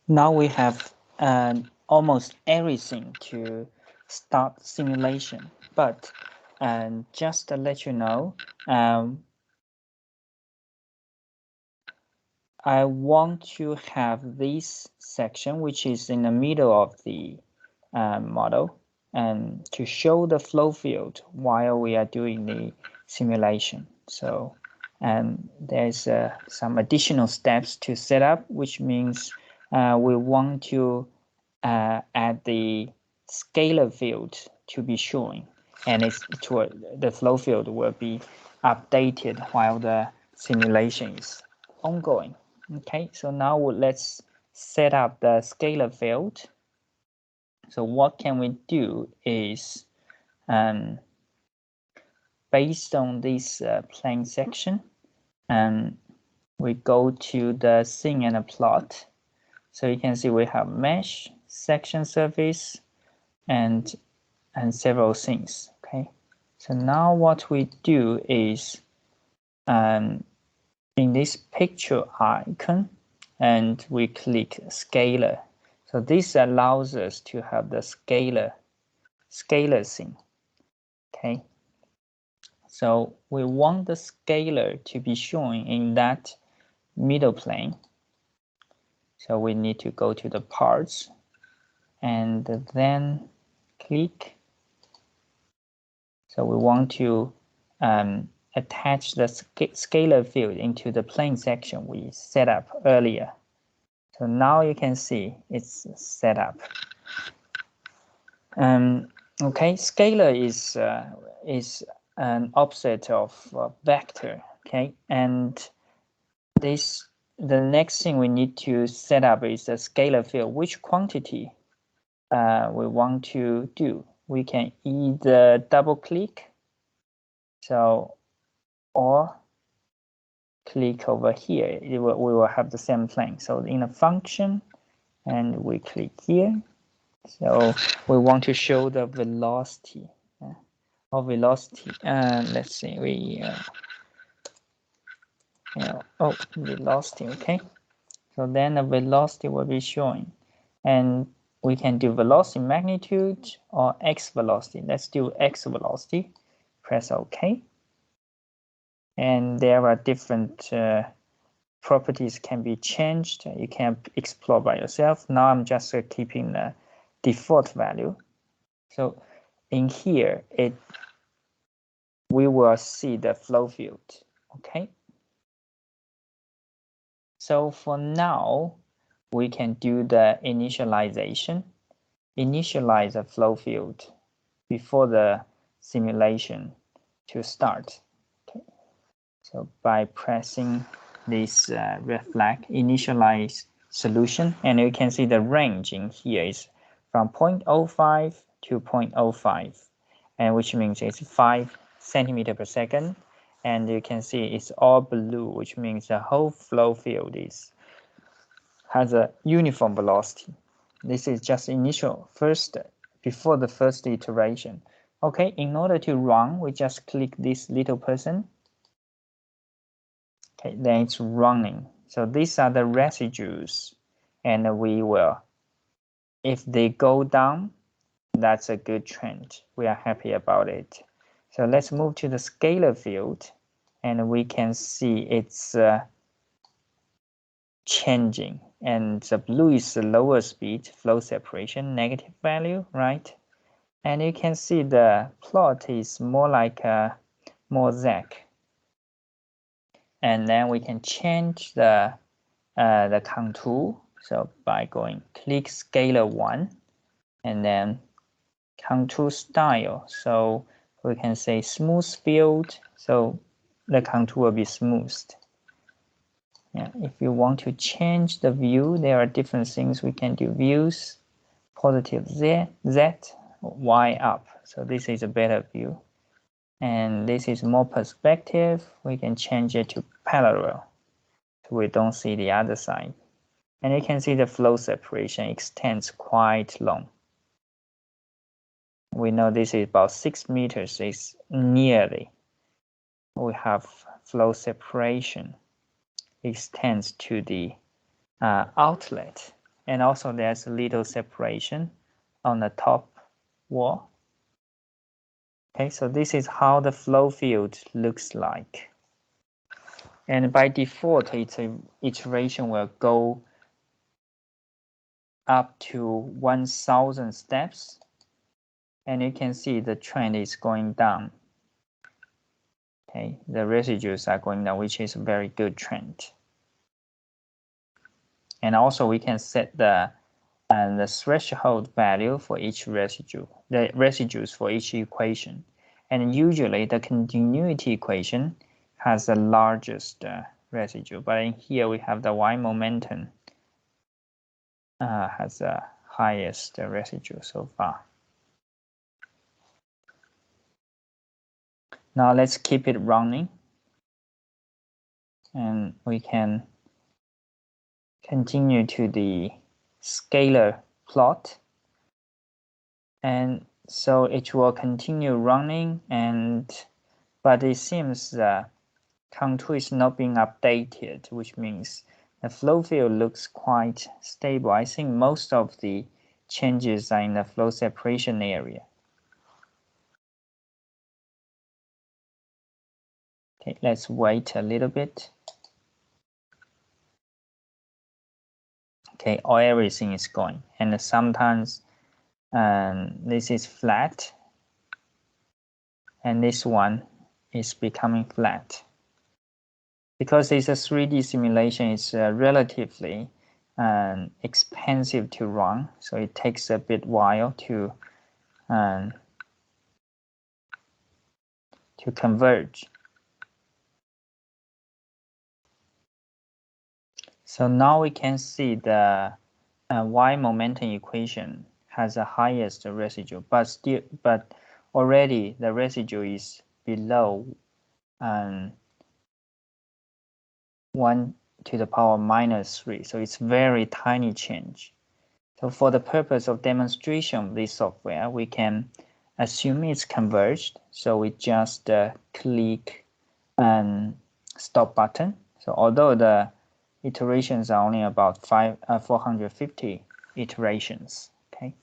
Now we have almost everything to start simulation, but just to let you know, I want to have this section, which is in the middle of the model, and to show the flow field while we are doing the simulation. So there's some additional steps to set up, which means we want to add the scalar field to be showing, and the flow field will be updated while the simulation is ongoing. Okay, so now let's set up the scalar field. So what can we do is, based on this plane section, we go to the scene and a plot. So you can see we have mesh, section surface, and several things. Okay, so now what we do is, in this picture icon, and we click scalar. So this allows us to have the scalar scene. Okay, so we want the scalar to be shown in that middle plane. So we need to go to the parts and then click. So we want to attach the scalar field into the plane section we set up earlier. So now you can see it's set up. Okay, scalar is an offset of vector. Okay, and the next thing we need to set up is the scalar field. Which quantity we want to do? We can either double click, or click over here. We will have the same thing. So in a function, and we click here. So we want to show the velocity velocity. Let's see, velocity. Okay, so then the velocity will be showing, and we can do velocity magnitude or x velocity. Let's do x velocity. Press OK. And there are different properties can be changed. You can explore by yourself. Now I'm just keeping the default value. So in here, we will see the flow field. Okay. So for now, we can do the initialization. Initialize a flow field before the simulation to start. Okay. So by pressing this red flag, initialize solution, and you can see the range in here is from 0.05 to 0.05, and which means it's 5 centimeter per second. And you can see it's all blue, which means the whole flow field has a uniform velocity. This is just before the first iteration. Okay, in order to run, we just click this little person. Okay, then it's running. So these are the residues, and we will, if they go down, that's a good trend. We are happy about it. So let's move to the scalar field, and we can see it's changing, and the blue is the lower speed flow separation, negative value, right? And you can see the plot is more like a mosaic. And then we can change the contour. So by going click scalar 1, and then contour style. So we can say smooth field. So the contour will be smoothed. Yeah, if you want to change the view, there are different things we can do. Views, positive Z, Y up. So this is a better view. And this is more perspective. We can change it to parallel, so we don't see the other side. And you can see the flow separation extends quite long. We know this is about 6 meters. It's nearly. We have flow separation extends to the outlet, and also there's a little separation on the top wall. Okay, so this is how the flow field looks like. And by default, its iteration will go up to 1,000 steps. And you can see the trend is going down. Okay, the residues are going down, which is a very good trend. And also we can set the threshold value for each residue, the residues for each equation. And usually the continuity equation has the largest residue, but in here we have the y momentum has the highest residue so far. Now let's keep it running, and we can continue to the scalar plot. And so it will continue running, but it seems the contour is not being updated, which means the flow field looks quite stable. I think most of the changes are in the flow separation area. Okay, let's wait a little bit. Okay, everything is going, and sometimes this is flat, and this one is becoming flat. Because it's a 3D simulation, it's relatively expensive to run, so it takes a bit while to converge. So now we can see the y momentum equation has the highest residue, but already the residue is below 1 to the power minus 3, so it's very tiny change. So for the purpose of demonstration of this software, we can assume it's converged. So we just click and stop button. So although the iterations are only about 450 iterations, okay,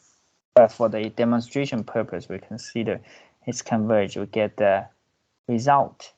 but for the demonstration purpose, we consider it's converged. We get the result